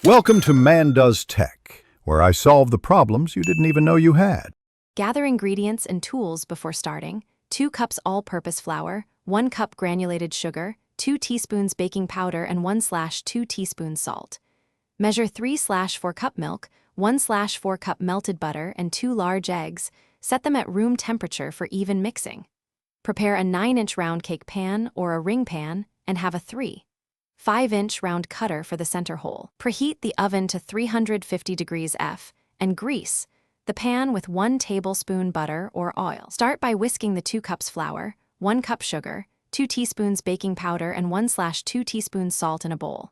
Welcome to Man Does Tech, where I solve the problems you didn't even know you had. Gather ingredients and tools before starting. 2 cups all-purpose flour, 1 cup granulated sugar, 2 teaspoons baking powder, and 1/2 teaspoons salt. Measure 3/4 cup milk, 1/4 cup melted butter, and 2 large eggs. Set them at room temperature for even mixing. Prepare a 9-inch round cake pan or a ring pan and have a 3/5-inch round cutter for the center hole. Preheat the oven to 350 degrees F and grease the pan with 1 tablespoon butter or oil. Start by whisking the 2 cups flour, 1 cup sugar, 2 teaspoons baking powder, and 1/2 teaspoons salt in a bowl.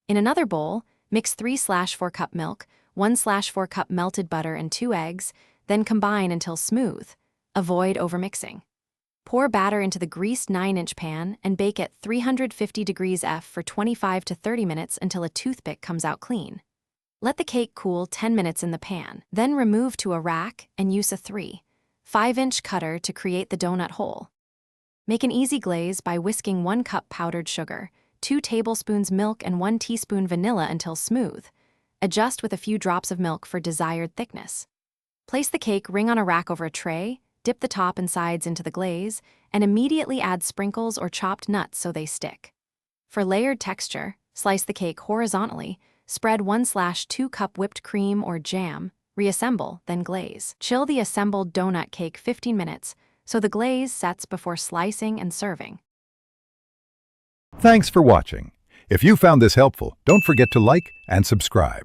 In another bowl, mix 3/4 cup milk, 1/4 cup melted butter, and 2 eggs, then combine until smooth. Avoid overmixing. Pour batter into the greased 9-inch pan and bake at 350 degrees F for 25 to 30 minutes until a toothpick comes out clean. Let the cake cool 10 minutes in the pan, then remove to a rack and use a 3/5-inch cutter to create the donut hole. Make an easy glaze by whisking 1 cup powdered sugar, 2 tablespoons milk, and 1 teaspoon vanilla until smooth. Adjust with a few drops of milk for desired thickness. Place the cake ring on a rack over a tray, dip the top and sides into the glaze, and immediately add sprinkles or chopped nuts so they stick. For layered texture, slice the cake horizontally, spread 1/2 cup whipped cream or jam, reassemble, then glaze. Chill the assembled donut cake 15 minutes so the glaze sets before slicing and serving. Thanks for watching. If you found this helpful, don't forget to like and subscribe.